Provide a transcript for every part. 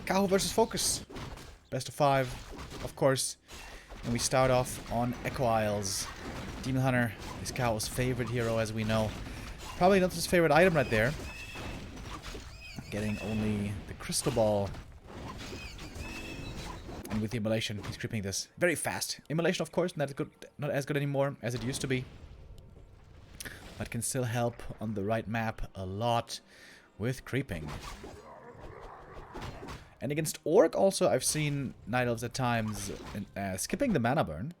Kaho versus FoCuS. Best of 5, of course. And we start off on Echo Isles. Demon Hunter is Kaho's favorite hero, as we know. Probably not his favorite item right there. Getting only the crystal ball. And with the immolation, he's creeping this very fast. Immolation, of course, not as good anymore as it used to be. But can still help on the right map a lot with creeping. And against Orc also, I've seen Night Elves at times skipping the mana burn.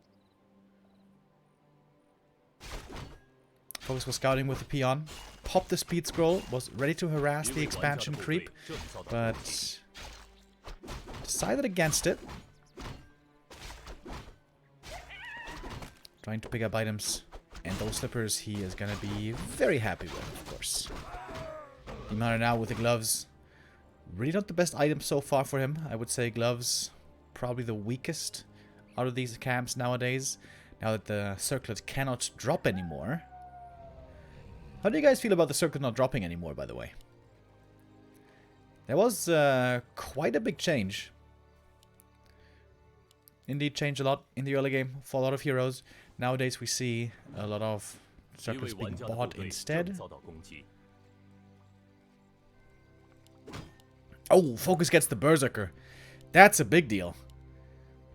FoCuS was scouting with the Peon. Popped the speed scroll, was ready to harass the expansion creep, but decided against it. Trying to pick up items, and those slippers he is gonna be very happy with, of course. Demon Hunter now with the gloves. Really not the best item so far for him. I would say gloves probably the weakest out of these camps nowadays, now that the circlet cannot drop anymore. How do you guys feel about the circlet not dropping anymore, by the way? There was quite a big change. Indeed, changed a lot in the early game for a lot of heroes. Nowadays we see a lot of circlets being bought instead. Oh, FoCuS gets the Berserker. That's a big deal.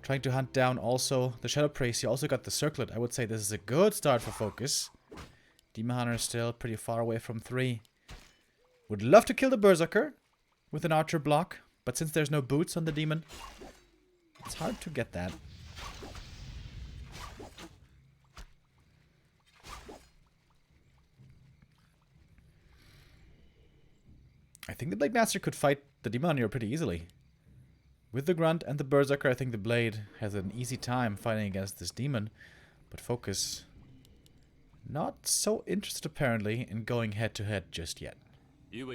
Trying to hunt down also the Shadow Praise. He also got the circlet. I would say this is a good start for FoCuS. Demon Hunter is still pretty far away from 3. Would love to kill the Berserker with an archer block, but since there's no boots on the demon, it's hard to get that. I think the Blade Master could fight the Demon Hunter pretty easily. With the Grunt and the Berserker, I think the Blade has an easy time fighting against this demon, but FoCuS not so interested apparently in going head to head just yet. Yeah,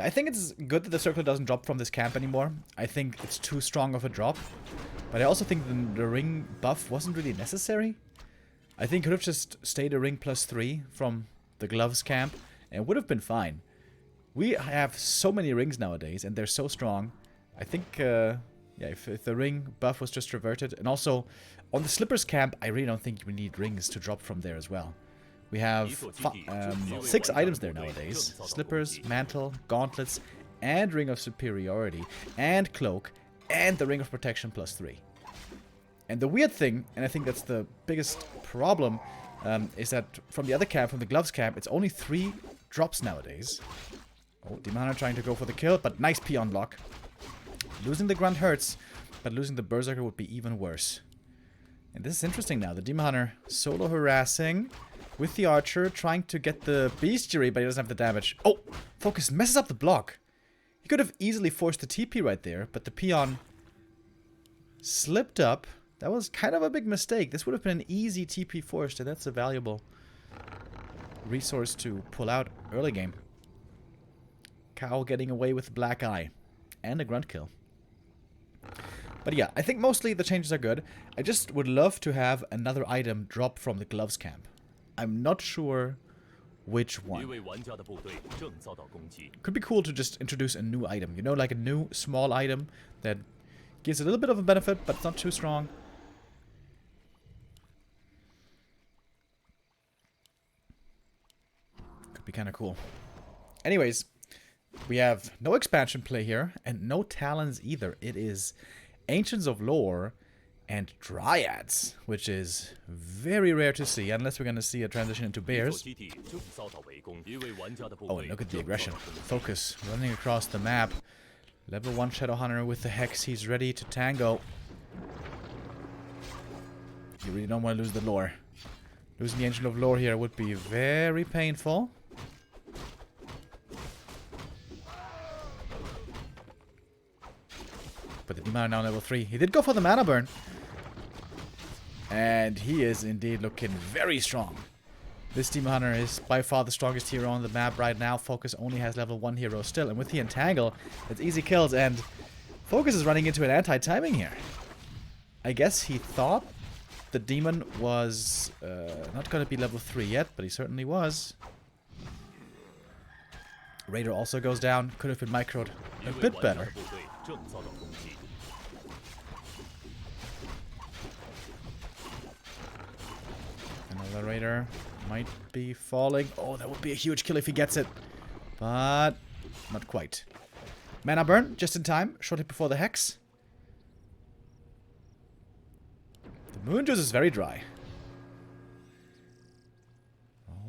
I think it's good that the circle doesn't drop from this camp anymore. I think it's too strong of a drop. But I also think the ring buff wasn't really necessary. I think it could have just stayed a ring +3 from the gloves camp, and it would have been fine. We have so many rings nowadays, and they're so strong. I think, yeah, if the ring buff was just reverted. And also, on the slippers camp, I really don't think we need rings to drop from there as well. We have 6 items there nowadays. Slippers, mantle, gauntlets, and ring of superiority, and cloak, and the ring of protection +3. And the weird thing, and I think that's the biggest problem, is that from the other camp, from the gloves camp, it's only 3 drops nowadays. Oh, Demon Hunter trying to go for the kill, but nice Peon block. Losing the Grunt hurts, but losing the Berserker would be even worse. And this is interesting now. The Demon Hunter solo harassing with the Archer, trying to get the Bestiary, but he doesn't have the damage. Oh, FoCuS messes up the block. He could have easily forced the TP right there, but the Peon slipped up. That was kind of a big mistake. This would have been an easy TP forced, and that's a valuable resource to pull out early game. Kaho getting away with Black Eye and a Grunt kill. But yeah, I think mostly the changes are good. I just would love to have another item drop from the gloves camp. I'm not sure which one. Could be cool to just introduce a new item, you know, like a new small item that gives a little bit of a benefit, but it's not too strong. Could be kind of cool. Anyways, we have no expansion play here, and no Talons either. It is Ancients of Lore and Dryads, which is very rare to see, unless we're going to see a transition into Bears. Oh, and look at the aggression. FoCuS running across the map. Level 1 Shadow Hunter with the Hex. He's ready to tango. You really don't want to lose the Lore. Losing the Ancient of Lore here would be very painful. But the Demon now level 3. He did go for the mana burn. And he is indeed looking very strong. This Demon Hunter is by far the strongest hero on the map right now. FoCuS only has level 1 hero still. And with the Entangle, it's easy kills. And FoCuS is running into an anti-timing here. I guess he thought the demon was not going to be level 3 yet, but he certainly was. Raider also goes down. Could have been microed a bit better. Another Raider might be falling. Oh, that would be a huge kill if he gets it. But not quite. Mana burn just in time, shortly before the Hex. The Moon Juice is very dry.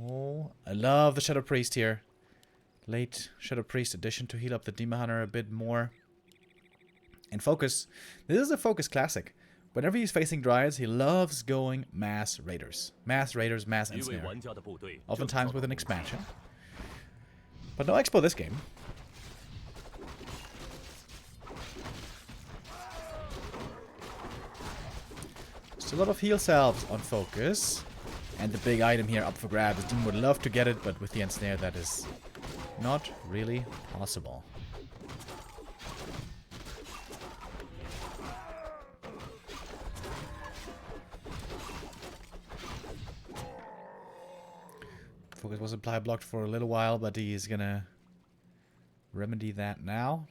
Oh, I love the Shadow Priest here. Late Shadow Priest addition to heal up the Demon Hunter a bit more. And FoCuS. This is a FoCuS classic. Whenever he's facing Dryads, he loves going Mass Raiders. Mass Raiders, Mass Ensnare. Oftentimes with an expansion. But no Expo this game. Just a lot of heal salves on FoCuS. And the big item here up for grabs. Demon would love to get it, but with the Ensnare that is not really possible. FoCuS was supply blocked for a little while, but he's gonna remedy that now.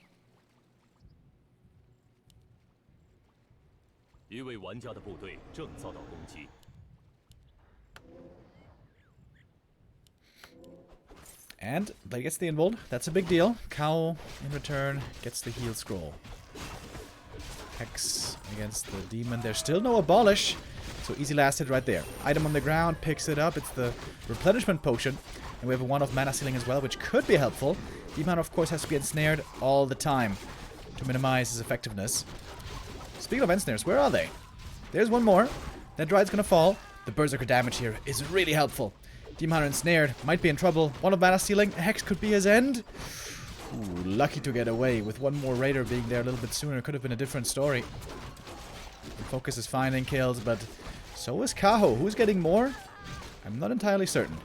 And Blade gets the Invold. That's a big deal. Kaho, in return, gets the heal scroll. Hex against the demon. There's still no Abolish. So easy last hit right there. Item on the ground, picks it up. It's the replenishment potion. And we have a one-off mana ceiling as well, which could be helpful. Demon, of course, has to be ensnared all the time to minimize his effectiveness. Speaking of ensnares, where are they? There's one more. That Dryad's gonna fall. The Berserker damage here is really helpful. Demon Hunter ensnared. Might be in trouble. One of mana stealing. A Hex could be his end. Ooh, lucky to get away. With one more Raider being there a little bit sooner, it could have been a different story. FoCuS is finding kills, but so is Kaho. Who's getting more? I'm not entirely certain.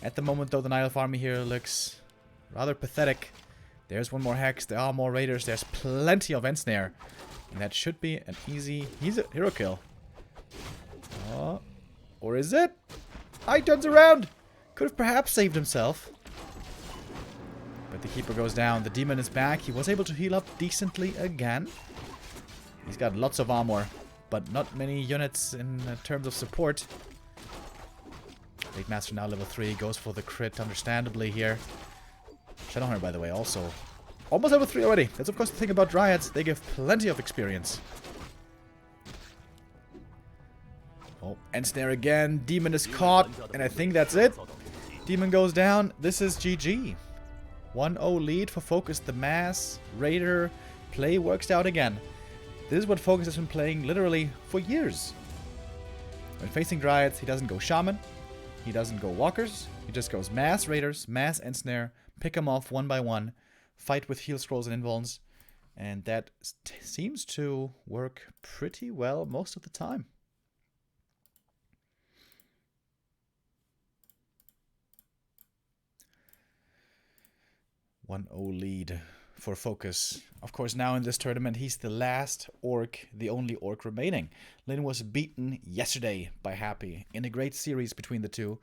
At the moment, though, the Night Elf army here looks rather pathetic. There's one more Hex. There are more Raiders. There's plenty of Ensnare. And that should be an easy hero kill. Oh, or is it? He turns around. Could have perhaps saved himself. But the Keeper goes down. The Demon is back. He was able to heal up decently again. He's got lots of armor, but not many units in terms of support. Blade Master now level 3. Goes for the crit, understandably here. Shadowhunter, by the way, also almost level 3 already. That's, of course, the thing about Dryads. They give plenty of experience. Oh, Ensnare again. Demon is caught, and I think that's it. Demon goes down. This is GG. 1-0 lead for FoCuS. The Mass Raider play works out again. This is what FoCuS has been playing literally for years. When facing Dryads, he doesn't go Shaman. He doesn't go Walkers. He just goes Mass Raiders, Mass Ensnare, pick them off one by one, fight with heal scrolls and invulns, and that seems to work pretty well most of the time. One 1-0 lead for FoCuS. Of course, now in this tournament, he's the last Orc, the only Orc remaining. Lyn was beaten yesterday by Happy in a great series between the two.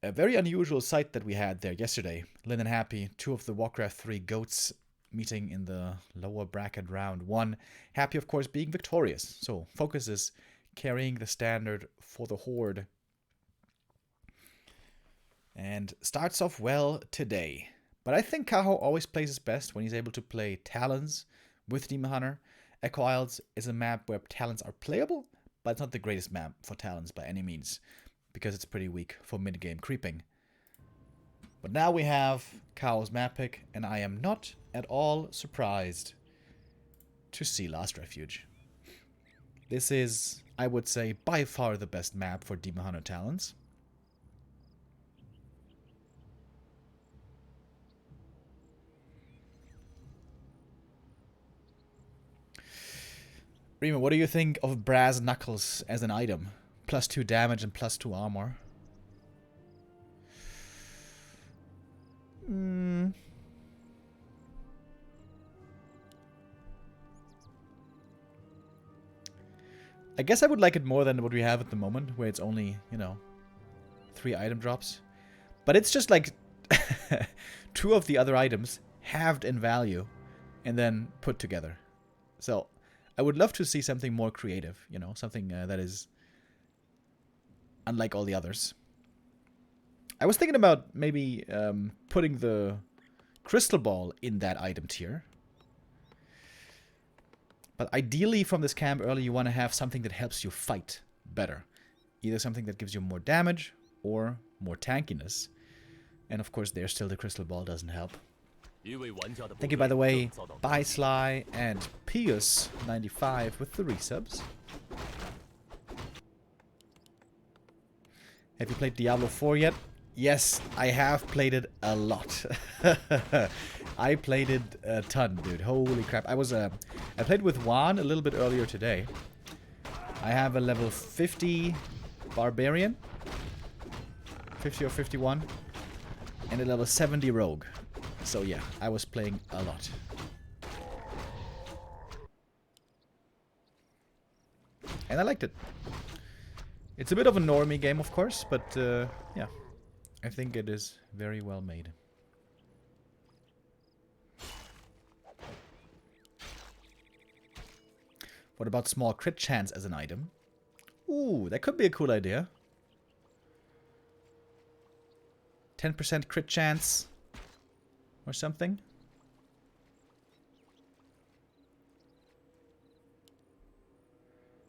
A very unusual sight that we had there yesterday. Lyn and Happy, two of the Warcraft 3 GOATs, meeting in the lower bracket round 1. Happy, of course, being victorious. So FoCuS is carrying the standard for the Horde. And starts off well today. But I think Kaho always plays his best when he's able to play Talons with Demon Hunter. Echo Isles is a map where Talons are playable, but it's not the greatest map for Talons by any means, because it's pretty weak for mid-game creeping. But now we have Kaho's map pick, and I am not at all surprised to see Last Refuge. This is, I would say, by far the best map for Demon Hunter Talons. Remo, what do you think of Brass Knuckles as an item? +2 damage and +2 armor. I guess I would like it more than what we have at the moment, where it's only, you know, 3 item drops. But it's just like 2 of the other items halved in value and then put together. So I would love to see something more creative, you know, something that is unlike all the others. I was thinking about maybe putting the crystal ball in that item tier. But ideally from this camp early you want to have something that helps you fight better. Either something that gives you more damage or more tankiness. And of course there still the crystal ball doesn't help. Thank you by the way, Bye Sly and FoCuS95 with the resubs. Have you played Diablo 4 yet? Yes, I have played it a lot. I played it a ton, dude. Holy crap. I played with Juan a little bit earlier today. I have a level 50 Barbarian. 50 or 51. And a level 70 Rogue. So yeah, I was playing a lot. And I liked it. It's a bit of a normie game, of course, but yeah. I think it is very well made. What about small crit chance as an item? Ooh, that could be a cool idea. 10% crit chance or something.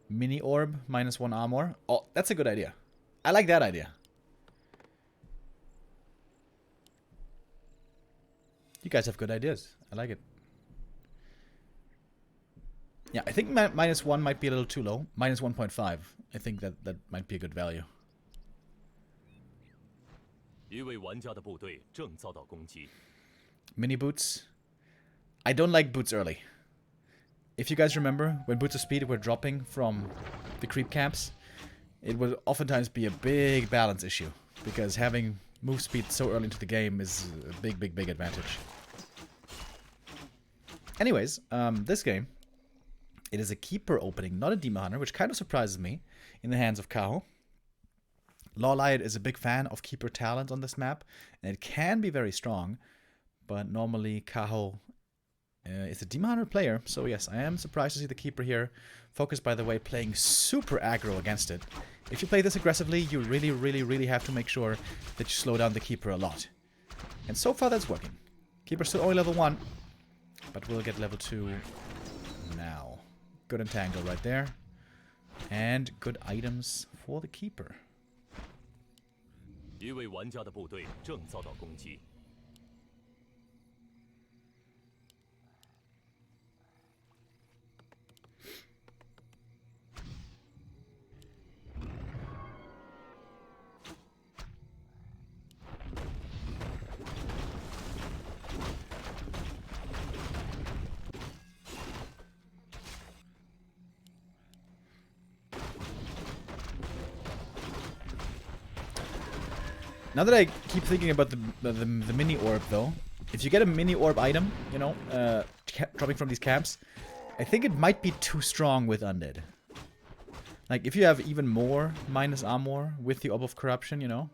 Mini orb, -1 armor. Oh, that's a good idea. I like that idea. You guys have good ideas. I like it. Yeah, I think -1 might be a little too low. -1.5. I think that might be a good value. Mini boots. I don't like boots early. If you guys remember, when boots of speed were dropping from the creep camps, it would oftentimes be a big balance issue. Because having move speed so early into the game is a big advantage. Anyways, this game, it is a keeper opening, not a demon hunter, which kind of surprises me in the hands of Kaho. Lawlight is a big fan of keeper talent on this map, and it can be very strong, but normally Kaho is a demon hunter player, so yes, I am surprised to see the keeper here. FoCuS, by the way, playing super aggro against it. If you play this aggressively, you really have to make sure that you slow down the keeper a lot. And so far that's working. Keeper's still only level 1, but we'll get level 2 now. Good entangle right there. And good items for the keeper. Now that I keep thinking about the mini orb, though, if you get a mini orb item, you know, dropping from these camps, I think it might be too strong with undead. Like, if you have even more minus armor with the Orb of Corruption, you know.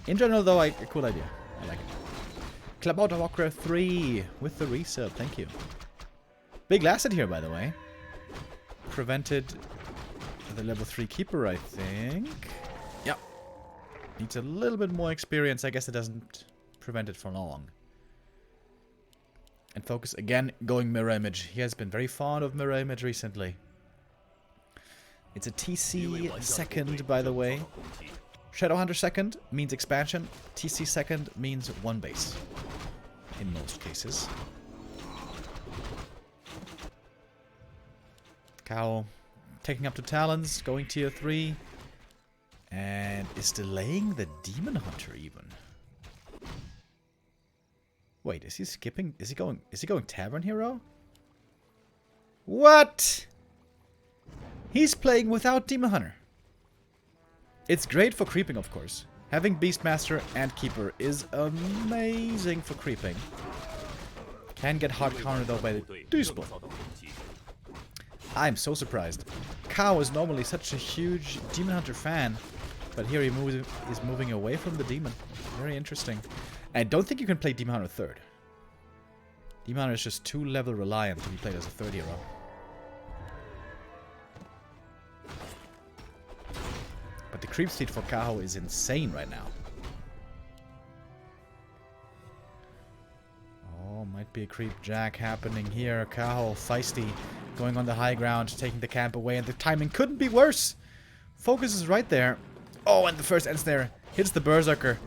In general, though, a cool idea. I like it. Club out of Warcraft 3 with the resub. Thank you. Big lasted here, by the way. Prevented the level 3 keeper, I think. Yep. Needs a little bit more experience. I guess it doesn't prevent it for long. And FoCuS again going mirror image. He has been very fond of mirror image recently. It's a TC second, by the way. Shadowhunter second means expansion. TC second means 1 base. In most cases. Kaho taking up to Talons, going tier 3. And is delaying the Demon Hunter even. Wait, is he skipping? Is he going Tavern Hero? What? He's playing without Demon Hunter. It's great for creeping, of course. Having Beastmaster and Keeper is amazing for creeping. Can get hard countered though by the Duisburg. I'm so surprised. Kaho is normally such a huge Demon Hunter fan, but here he is moving away from the Demon. Very interesting. I don't think you can play Demon Hunter third. Demon Hunter is just too level reliant to be played as a third hero. But the creep speed for Kaho is insane right now. Oh, might be a creep jack happening here. Kaho, feisty, going on the high ground, taking the camp away, and the timing couldn't be worse. FoCuS is right there. Oh, and the first ensnare hits the Berserker.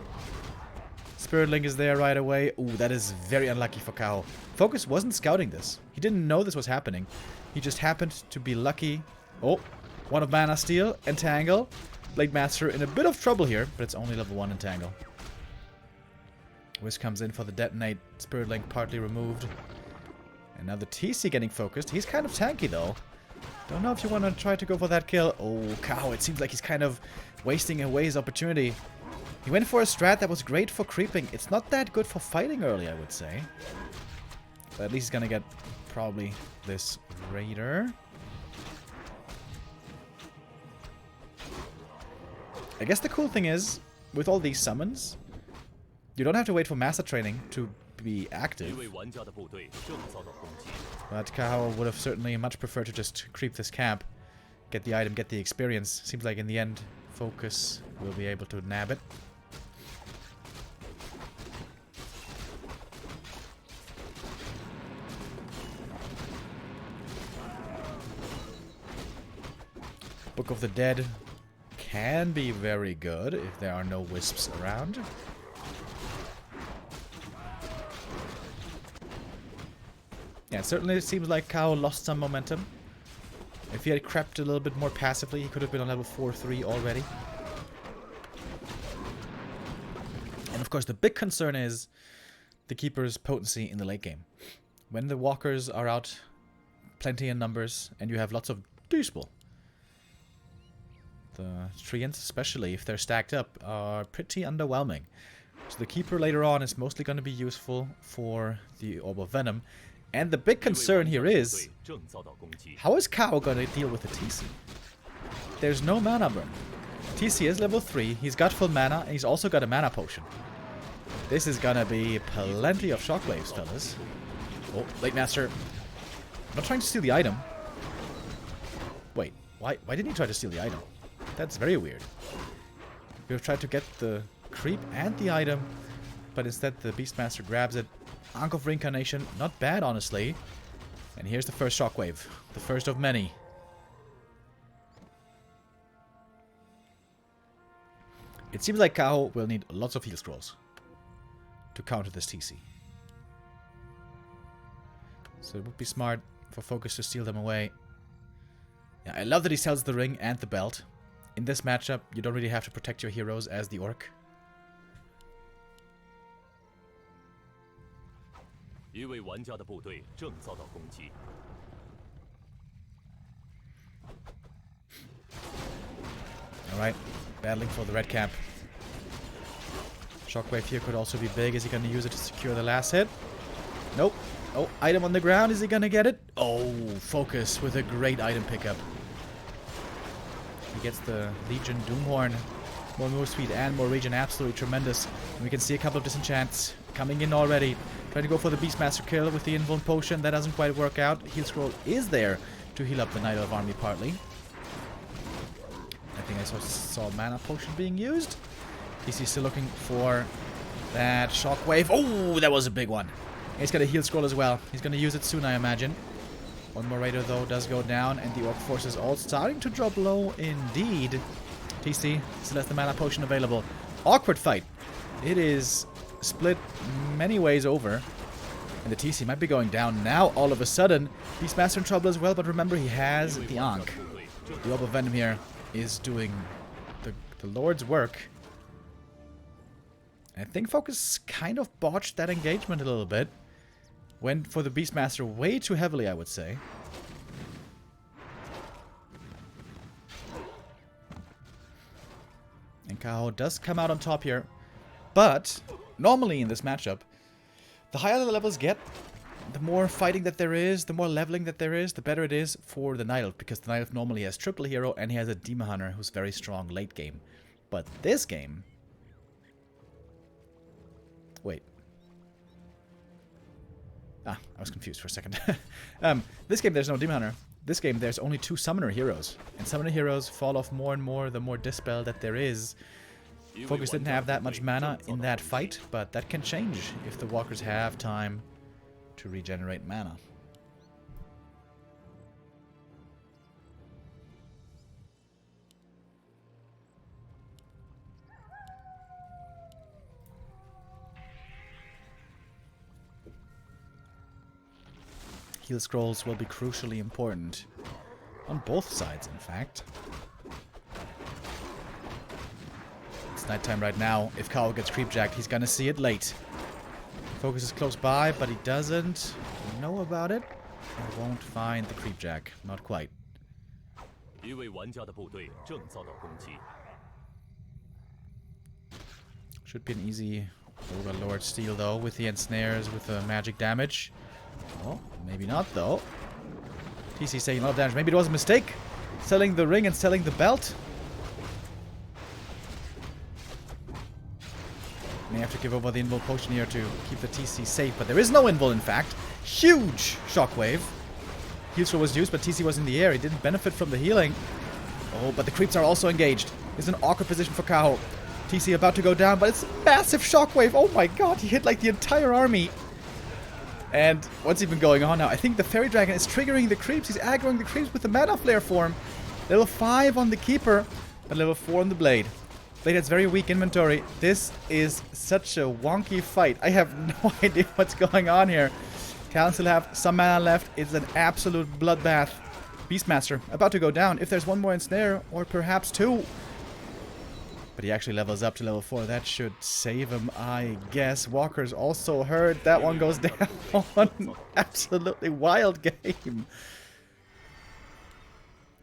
Spirit Link is there right away. Ooh, that is very unlucky for Kaho. FoCuS wasn't scouting this. He didn't know this was happening. He just happened to be lucky. Oh, one of Mana Steel, Entangle. Blade Master in a bit of trouble here, but it's only level 1 Entangle. Wiz comes in for the detonate. Spirit Link partly removed. And now the TC getting focused. He's kind of tanky though. Don't know if you want to try to go for that kill. Oh, Kaho, it seems like he's kind of wasting away his opportunity. He went for a strat that was great for creeping. It's not that good for fighting early, I would say. But at least he's gonna get probably this Raider. I guess the cool thing is, with all these summons, you don't have to wait for master training to be active. But Kaho would have certainly much preferred to just creep this camp, get the item, get the experience. Seems like in the end, FoCuS will be able to nab it. Book of the Dead can be very good if there are no wisps around. Yeah, it certainly seems like Kaho lost some momentum. If he had crept a little bit more passively, he could have been on level 4-3 already. And of course, the big concern is the Keeper's potency in the late game. When the walkers are out plenty in numbers and you have lots of Dispel, the Treants, especially if they're stacked up, are pretty underwhelming. So the Keeper later on is mostly going to be useful for the Orb of Venom. And the big concern here is, how is Kaho going to deal with the TC? There's no mana burn. TC is level 3, he's got full mana, and he's also got a mana potion. This is going to be plenty of shockwaves, fellas. Oh, Blade Master. I'm not trying to steal the item. Wait, why didn't he try to steal the item? That's very weird. We've tried to get the creep and the item, but instead the Beastmaster grabs it. Ankh of Reincarnation, not bad honestly. And here's the first shockwave, the first of many. It seems like Kaho will need lots of heal scrolls to counter this TC. So it would be smart for FoCuS to steal them away. Yeah, I love that he sells the ring and the belt. In this matchup, you don't really have to protect your heroes as the Orc. Alright, battling for the red camp. Shockwave here could also be big. Is he going to use it to secure the last hit? Nope. Oh, item on the ground. Is he going to get it? Oh, FoCuS with a great item pickup. He gets the Legion Doomhorn. More move speed and more regen. Absolutely tremendous. And we can see a couple of disenchants coming in already. Trying to go for the Beastmaster kill with the Invuln Potion. That doesn't quite work out. Heal Scroll is there to heal up the Night Elf army partly. I think I saw Mana Potion being used. TC still looking for that Shockwave. Oh, that was a big one. He's got a Heal Scroll as well. He's going to use it soon, I imagine. One more Raider, though, does go down, and the Orc Force is all starting to drop low indeed. TC still has the Mana Potion available. Awkward fight. It is split many ways over, and the TC might be going down now all of a sudden. Beastmaster in trouble as well, but remember, he has the Ankh. The Orb of Venom here is doing the Lord's work. I think FoCuS kind of botched that engagement a little bit. Went for the Beastmaster way too heavily, I would say. And Kaho does come out on top here. But, normally in this matchup, the higher the levels get, the more fighting that there is, the more leveling that there is, the better it is for the Night Elf, because the Night Elf normally has triple hero and he has a Demon Hunter who's very strong late game. But this game... Wait. Ah, I was confused for a second. This game there's no Demon Hunter. This game there's only 2 Summoner heroes. And Summoner heroes fall off more and more the more Dispel that there is. FoCuS didn't have that much mana in that fight, but that can change if the walkers have time to regenerate mana. Heal scrolls will be crucially important. On both sides, in fact. It's nighttime right now. If Kaho gets creepjacked, he's gonna see it late. FoCuS is close by, but he doesn't know about it. And won't find the creepjack. Not quite. Should be an easy Overlord steal, though, with the ensnares, with the magic damage. Oh, maybe not, though. TC's taking a lot of damage. Maybe it was a mistake. Selling the ring and selling the belt. May have to give over the invul potion here to keep the TC safe, but there is no invul, in fact. Huge shockwave. Heal scroll was used, but TC was in the air. He didn't benefit from the healing. Oh, but the creeps are also engaged. It's an awkward position for Kaho. TC about to go down, but it's a massive shockwave. Oh my god, he hit like the entire army. And what's even going on now? I think the Fairy Dragon is triggering the creeps. He's aggroing the creeps with the Mana Flare form. Level 5 on the Keeper, but level 4 on the Blade. Blade has very weak inventory. This is such a wonky fight. I have no idea what's going on here. Talon still have some mana left. It's an absolute bloodbath. Beastmaster about to go down. If there's one more ensnare, or perhaps 2. But he actually levels up to level 4. That should save him, I guess. Walker's also hurt. That one goes down. Absolutely wild game.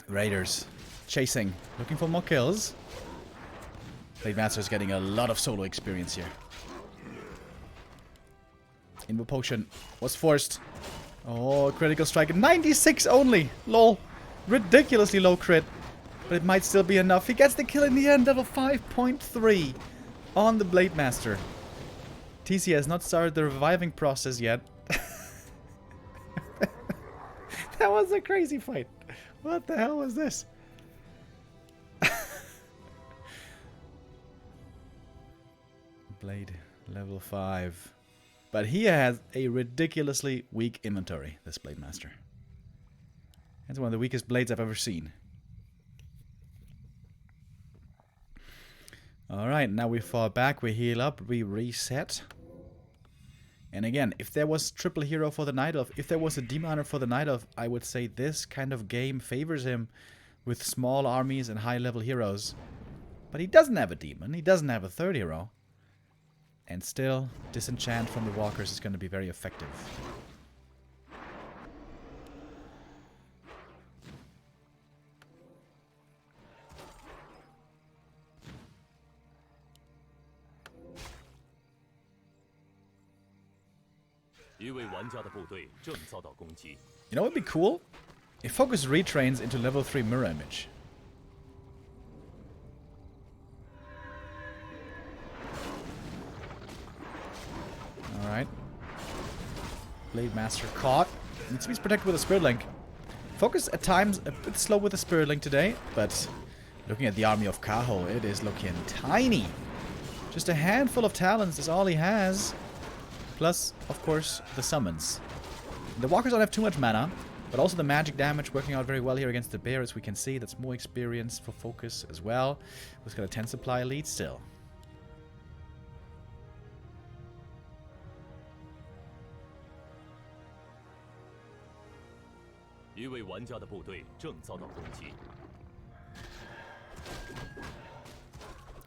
Raiders chasing. Looking for more kills. Blade Master's getting a lot of solo experience here. Invul Potion was forced. Oh, critical strike. 96 only. Lol. Ridiculously low crit. But it might still be enough. He gets the kill in the end. Level 5.3 on the Blade Master. TC has not started the reviving process yet. That was a crazy fight. What the hell was this? Blade level 5. But he has a ridiculously weak inventory, this Blade Master. It's one of the weakest blades I've ever seen. Alright, now we fall back, we heal up, we reset. And again, if there was triple hero for the Night Elf, if there was a Demon Hunter for the Night Elf, I would say this kind of game favors him with small armies and high level heroes. But he doesn't have a demon, he doesn't have a third hero. And still, disenchant from the walkers is going to be very effective. You know what would be cool? If FoCuS retrains into level 3 mirror image. Alright. Blade Master caught. Needs to be protected with a Spirit Link. FoCuS at times a bit slow with the Spirit Link today, but looking at the army of Kaho, it is looking tiny. Just a handful of talents is all he has. Plus, of course, the summons. The walkers don't have too much mana, but also the magic damage working out very well here against the bear, as we can see. That's more experience for FoCuS as well. Who's got a 10 supply lead still.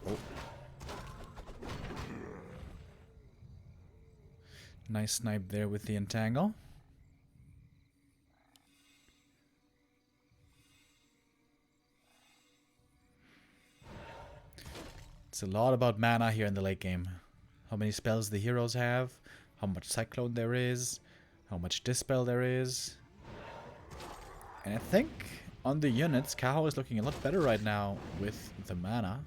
Oh. Nice snipe there with the entangle. It's a lot about mana here in the late game. How many spells the heroes have, how much Cyclone there is, how much dispel there is. And I think on the units, Kaho is looking a lot better right now with the mana.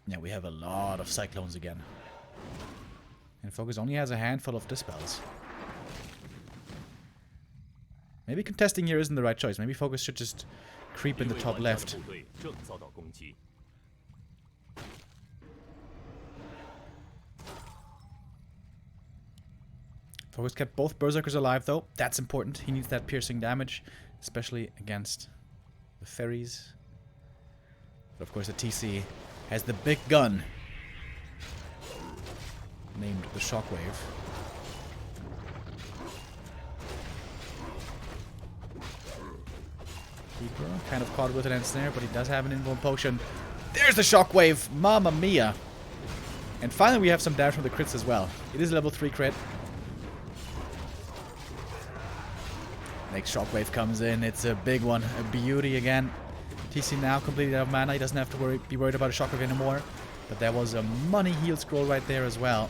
Yeah, we have a lot of Cyclones again. And FoCuS only has a handful of dispels. Maybe contesting here isn't the right choice. Maybe FoCuS should just creep in the top left. FoCuS kept both Berserkers alive though. That's important. He needs that piercing damage, especially against the fairies. But of course the TC has the big gun named the Shockwave. Keeper kind of caught with an ensnare, but he does have an invuln potion. There's the Shockwave! Mamma mia! And finally we have some damage from the crits as well. It is a level 3 crit. Next Shockwave comes in. It's a big one. A beauty again. TC now completely out of mana. He doesn't have to be worried about a Shockwave anymore. But there was a money heal scroll right there as well.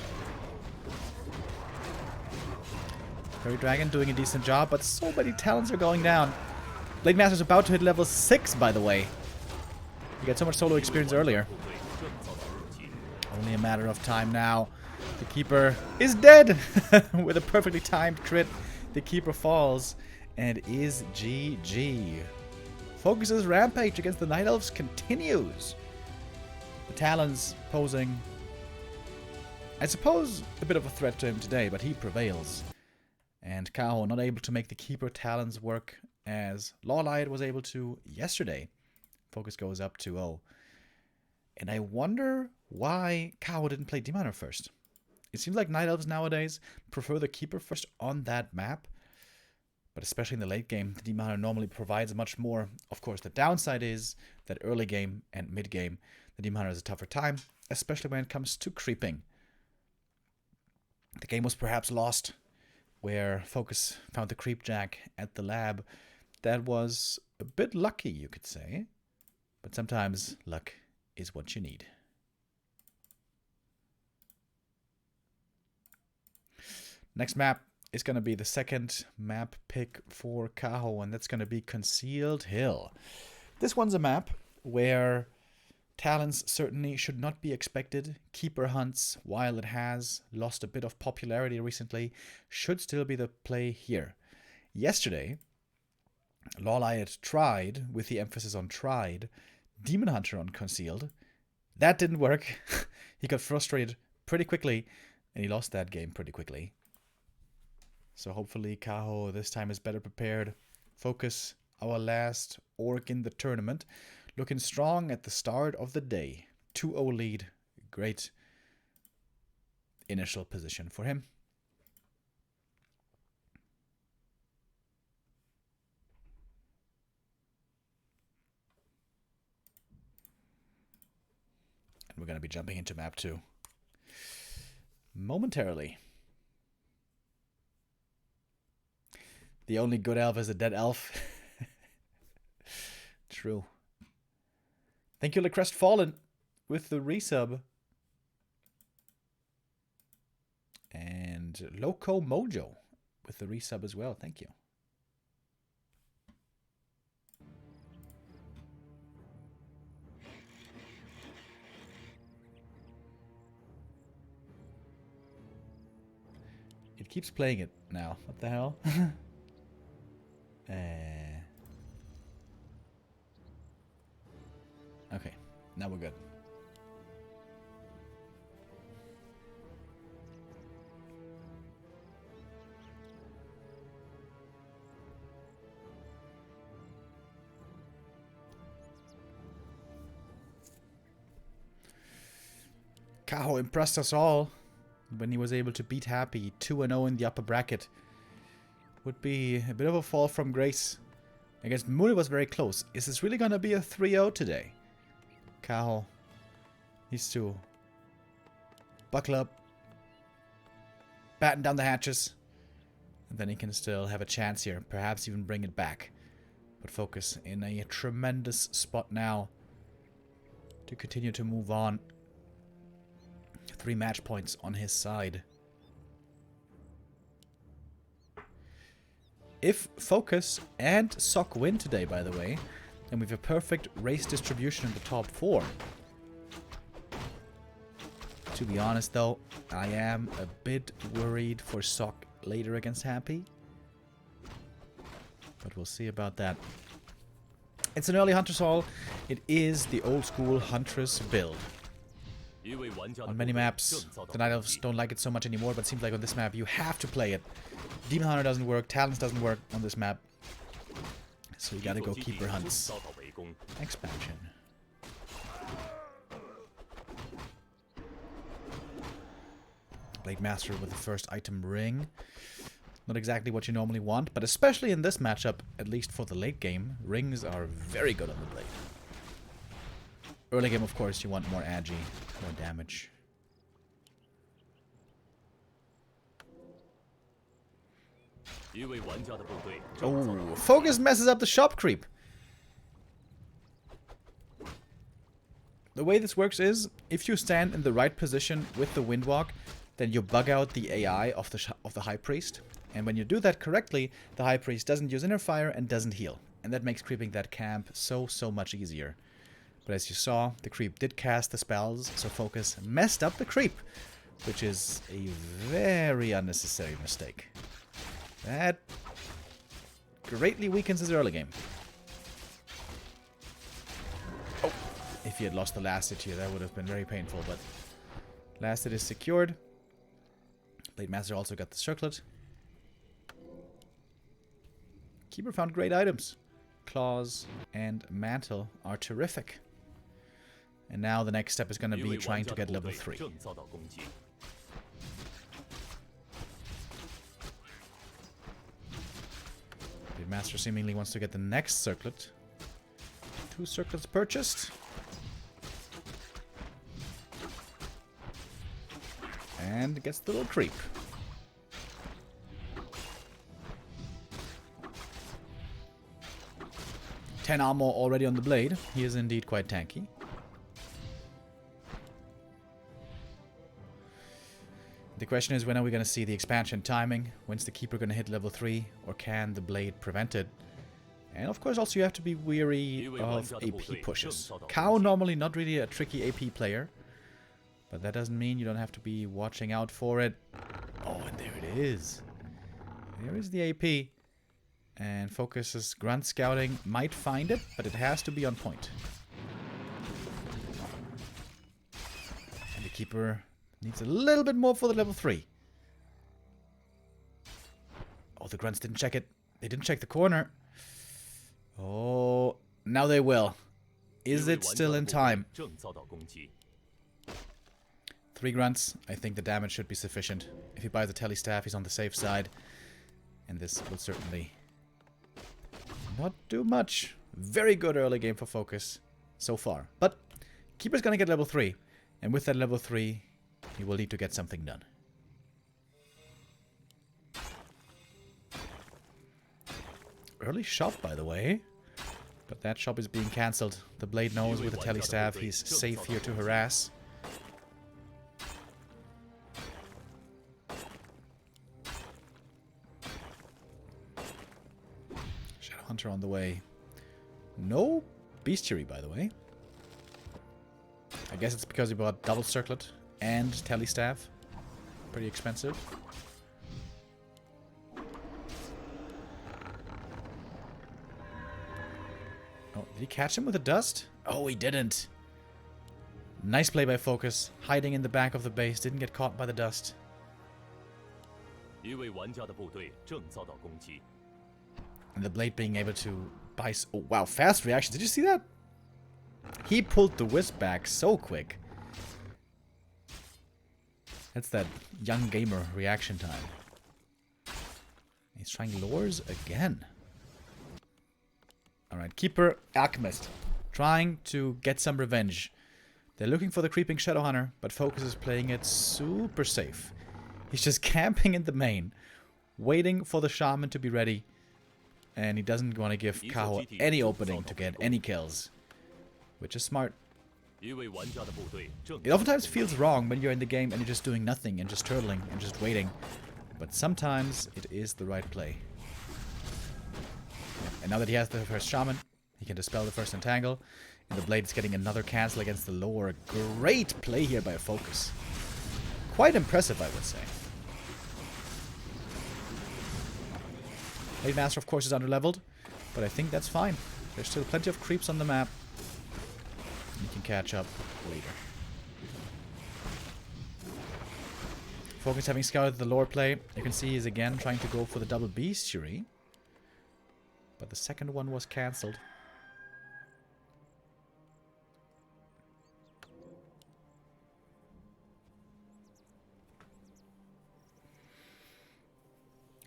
Fairy Dragon doing a decent job, but so many talents are going down. Blade Master's about to hit level 6, by the way. He got so much solo experience earlier. Only a matter of time now. The Keeper is dead! With a perfectly timed crit, the Keeper falls and is GG. FoCuS's rampage against the Night Elves continues. The Talons posing, I suppose, a bit of a threat to him today, but he prevails. And Kaho not able to make the Keeper Talons work as Lawlight was able to yesterday. FoCuS goes up 2-0. And I wonder why Kaho didn't play Demon Hunter first. It seems like Night Elves nowadays prefer the Keeper first on that map. But especially in the late game, the Demon Hunter normally provides much more. Of course, the downside is that early game and mid game, the Demon Hunter has a tougher time, especially when it comes to creeping. The game was perhaps lost where FoCuS found the Creep Jack at the lab. That was a bit lucky, you could say. But sometimes luck is what you need. Next map is going to be the second map pick for Kaho, and that's going to be Concealed Hill. This one's a map where Talons certainly should not be expected. Keeper hunts, while it has lost a bit of popularity recently, should still be the play here. Yesterday, Lawlight tried, with the emphasis on tried, Demon Hunter on Concealed. That didn't work. He got frustrated pretty quickly, and he lost that game pretty quickly. So hopefully Kaho this time is better prepared. FoCuS, our last orc in the tournament, looking strong at the start of the day. 2-0 lead. Great initial position for him. And we're going to be jumping into map 2 momentarily. The only good elf is a dead elf. True. Thank you, LaCrest Fallen, with the resub. And Loco Mojo with the resub as well. Thank you. It keeps playing it now. What the hell? Okay, now we're good. Kaho impressed us all when he was able to beat Happy 2-0 in the upper bracket. Would be a bit of a fall from grace. Against Moon it was very close. Is this really gonna be a 3-0 today? Kaho needs to buckle up, batten down the hatches, and then he can still have a chance here. Perhaps even bring it back. But FoCuS in a tremendous spot now to continue to move on. 3 match points on his side. If FoCuS and SOC win today, by the way, then we have a perfect race distribution in the top 4. To be honest, though, I am a bit worried for SOC later against Happy. But we'll see about that. It's an early Hunter's Hall. It is the old school Huntress build. On many maps, the Night Elves don't like it so much anymore, but it seems like on this map you have to play it. Demon Hunter doesn't work, Talents doesn't work on this map. So you gotta go Keeper Hunts. Expansion. Blade Master with the first item ring. Not exactly what you normally want, but especially in this matchup, at least for the late game, rings are very good on the blade. Early game, of course, you want more agi, more damage. Oh, FoCuS messes up the shop creep. The way this works is, if you stand in the right position with the Windwalk, then you bug out the AI of the High Priest. And when you do that correctly, the High Priest doesn't use Inner Fire and doesn't heal. And that makes creeping that camp so much easier. But as you saw, the creep did cast the spells, so FoCuS messed up the creep, which is a very unnecessary mistake. That greatly weakens his early game. Oh, if he had lost the last hit here, that would have been very painful, but last hit is secured. Blade Master also got the circlet. Keeper found great items. Claws and Mantle are terrific. And now the next step is going to be trying to get level 3. Blade Master seemingly wants to get the next circlet. 2 circlets purchased. And gets the little creep. 10 armor already on the blade. He is indeed quite tanky. The question is, when are we going to see the expansion timing? When's the Keeper going to hit level 3? Or can the blade prevent it? And of course also you have to be weary of AP pushes. Kaho normally not really a tricky AP player. But that doesn't mean you don't have to be watching out for it. Oh, and there it is. There is the AP. And FoCuS's Grunt Scouting might find it, but it has to be on point. And the Keeper needs a little bit more for the level 3. Oh, the Grunts didn't check it. They didn't check the corner. Oh, now they will. Is it still in time? 3 Grunts. I think the damage should be sufficient. If he buys the Telly Staff, he's on the safe side. And this will certainly not do much. Very good early game for FoCuS so far. But Keeper's gonna get level 3. And with that level 3, he will need to get something done. Early shop, by the way. But that shop is being cancelled. The blade knows with the Telly Staff he's safe here to harass. Hunter on the way. No bestiary, by the way. I guess it's because he bought double circlet and Telly Staff. Pretty expensive. Oh, did he catch him with the dust? Oh, he didn't. Nice play by FoCuS. Hiding in the back of the base. Didn't get caught by the dust. And the blade being able to buy... Oh, wow, fast reaction. Did you see that? He pulled the wisp back so quick. That's that young gamer reaction time. He's trying lures again. Alright, Keeper, Alchemist. Trying to get some revenge. They're looking for the creeping Shadowhunter, but FoCuS is playing it super safe. He's just camping in the main, waiting for the Shaman to be ready. And he doesn't want to give Kaho any opening to get any kills. Which is smart. It oftentimes feels wrong when you're in the game and you're just doing nothing and just turtling and just waiting. But sometimes it is the right play. And now that he has the first Shaman, he can dispel the first Entangle. And the Blade is getting another cancel against the lower. Great play here by FoCuS. Quite impressive, I would say. Blade Master, of course, is underleveled. But I think that's fine. There's still plenty of creeps on the map. You can catch up later. FoCuS having scouted the lore play. You can see he's again trying to go for the double bestiary. But the second one was cancelled.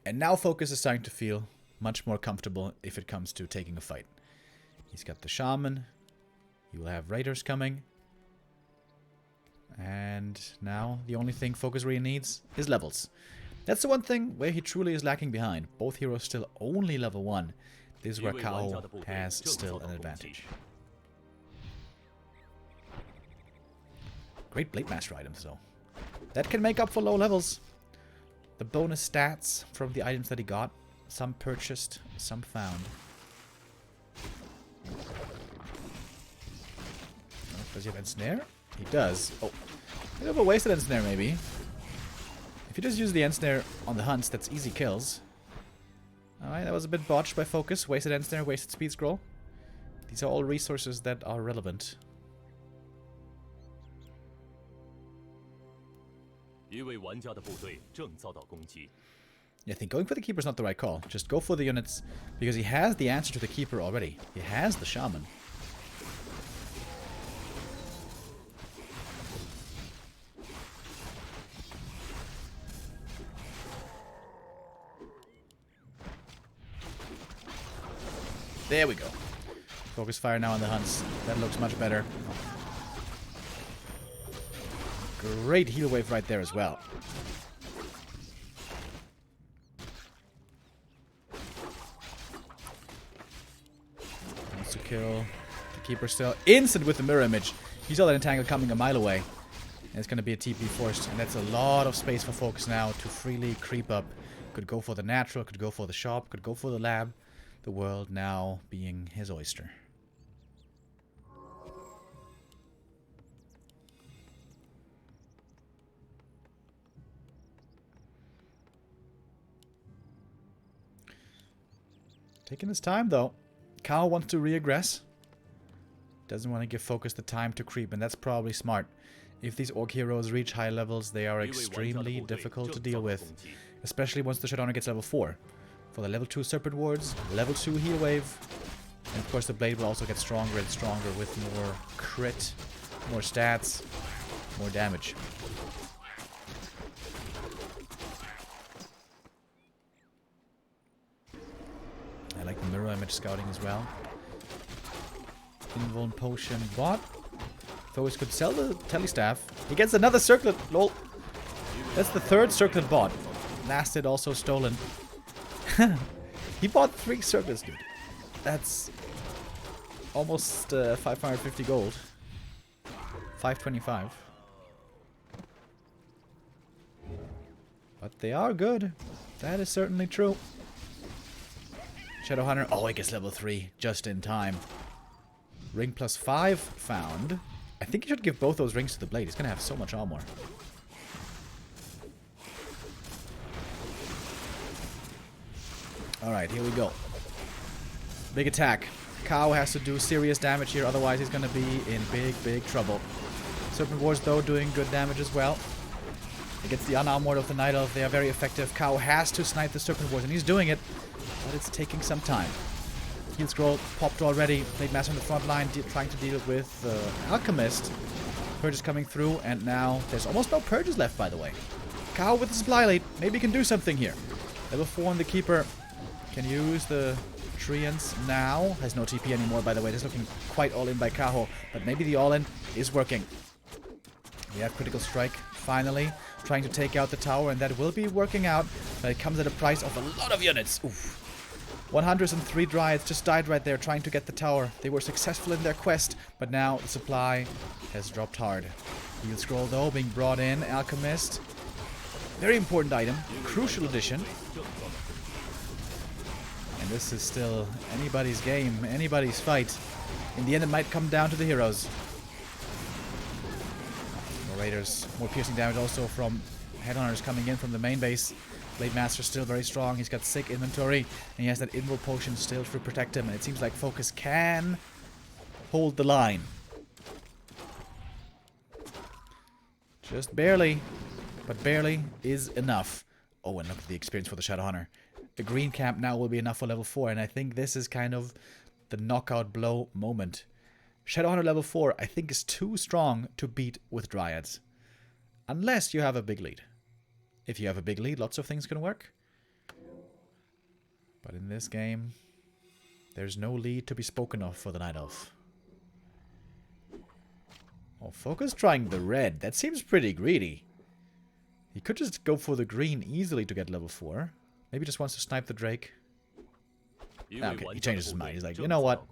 And now FoCuS is starting to feel much more comfortable if it comes to taking a fight. He's got the Shaman. He will have Raiders coming. And now the only thing FoCuS really needs is levels. That's the one thing where he truly is lacking behind. Both heroes still only level 1. This is where Kaho has still an advantage. Great Blade Master items though. That can make up for low levels. The bonus stats from the items that he got. Some purchased, some found. Oh, does he have Ensnare? He does. Oh, a bit of a wasted Ensnare maybe. If you just use the Ensnare on the hunts, that's easy kills. Alright, that was a bit botched by FoCuS. Wasted Ensnare, wasted Speed Scroll. These are all resources that are relevant. I think going for the Keeper is not the right call. Just go for the units, because he has the answer to the Keeper already. He has the Shaman. There we go. FoCuS fire now on the hunts. That looks much better. Great heal wave right there as well. Wants to kill the Keeper still. Instant with the mirror image. He saw that Entangle coming a mile away. And it's going to be a TP forced. And that's a lot of space for FoCuS now to freely creep up. Could go for the natural, could go for the shop, could go for the lab. The world now being his oyster. Taking his time though. Kaho wants to re-aggress. Doesn't want to give FoCuS the time to creep, and that's probably smart. If these Orc heroes reach high levels, they are extremely difficult to deal with. Especially once the Shadowrunner gets level 4. For the level 2 Serpent Wards, level 2 Heal Wave. And of course the Blade will also get stronger and stronger with more crit, more stats, more damage. I like the mirror image scouting as well. Invuln Potion bot. FoCuS could sell the Telestaff. He gets another Circlet, lol. That's the third Circlet bot. Lasted also stolen. He bought 3 circlets, dude. That's almost 550 gold. 525. But they are good. That is certainly true. Shadowhunter. Oh, he gets level 3 just in time. Ring plus 5 found. I think you should give both those rings to the Blade. He's going to have so much armor. Alright, here we go. Big attack. Kaho has to do serious damage here, otherwise he's gonna be in big trouble. Serpent Wards, though, doing good damage as well. Against the unarmored of the Night Elf, they are very effective. Kaho has to snipe the Serpent Wards, and he's doing it, but it's taking some time. Heal Scroll popped already. Blade Master on the front line, trying to deal with Alchemist. Purges coming through, and now there's almost no Purges left, by the way. Kaho with the supply lead. Maybe he can do something here. Level 4 on the Keeper. Can use the Treants now. Has no TP anymore, by the way. This is looking quite all-in by Kaho. But maybe the all-in is working. We have Critical Strike, finally. Trying to take out the tower, and that will be working out. But it comes at a price of a lot of units. Oof. 100s and 3 Dryads just died right there trying to get the tower. They were successful in their quest, but now the supply has dropped hard. Heal Scroll though being brought in. Alchemist. Very important item. Crucial addition. And this is still anybody's game, anybody's fight. In the end it might come down to the heroes. More Raiders. More piercing damage also from Headhunters coming in from the main base. Blade Master still very strong. He's got sick inventory. And he has that Invul Potion still to protect him. And it seems like FoCuS can hold the line. Just barely. But barely is enough. Oh, and look at the experience for the Shadowhunter. The green camp now will be enough for level 4. And I think this is kind of the knockout blow moment. Shadowhunter level 4 I think is too strong to beat with Dryads. Unless you have a big lead. If you have a big lead, lots of things can work. But in this game, there's no lead to be spoken of for the Night Elf. Oh, FoCuS trying the red. That seems pretty greedy. He could just go for the green easily to get level 4. Maybe just wants to snipe the Drake. Okay, he changes his mind. He's like, you know what?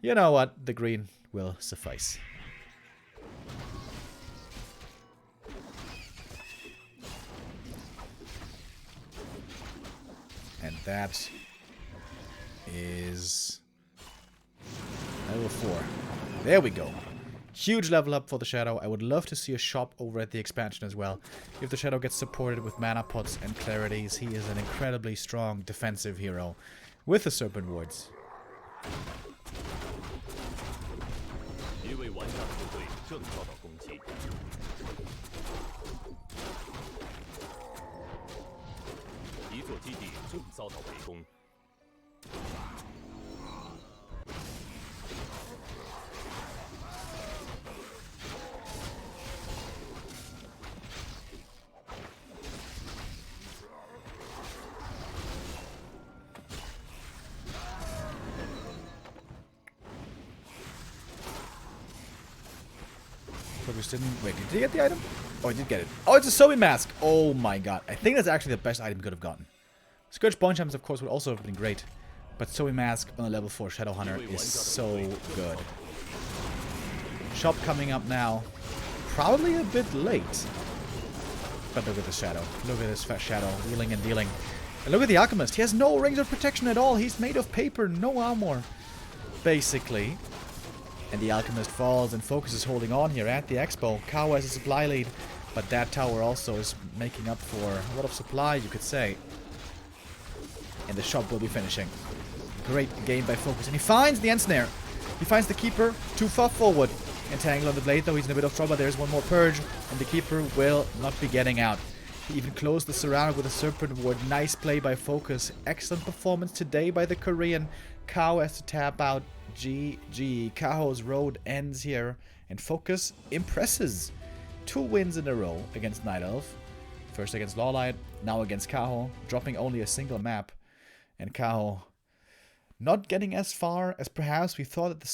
You know what? The green will suffice. And that is level 4. There we go. Huge level up for the Shadow. I would love to see a shop over at the expansion as well. If the Shadow gets supported with mana pots and clarities, he is an incredibly strong defensive hero with the Serpent Wards. FoCuS didn't... Wait, did he get the item? Oh, he did get it. Oh, it's a Zoe Mask! Oh my god. I think that's actually the best item he could have gotten. Scourge Bone Gems, of course, would also have been great. But Zoe Mask on a level 4 Shadowhunter is so good. Shop coming up now. Probably a bit late. But look at the Shadow. Look at this fat Shadow wheeling and dealing. And look at the Alchemist. He has no rings of protection at all. He's made of paper, no armor. Basically. And the Alchemist falls, and FoCuS is holding on here at the Expo. Kaho has a supply lead, but that tower also is making up for a lot of supply, you could say. And the shop will be finishing. Great game by FoCuS. And he finds the Ensnare. He finds the Keeper too far forward. Entangle on the blade, though. He's in a bit of trouble. There's one more Purge, and the Keeper will not be getting out. He even closed the surround with a Serpent Ward. Nice play by FoCuS. Excellent performance today by the Korean. Kaho has to tap out. GG. Kaho's road ends here, and FoCuS impresses. 2 wins in a row against Night Elf. First against Lawlight, now against Kaho, dropping only a single map. And Kaho not getting as far as perhaps we thought at the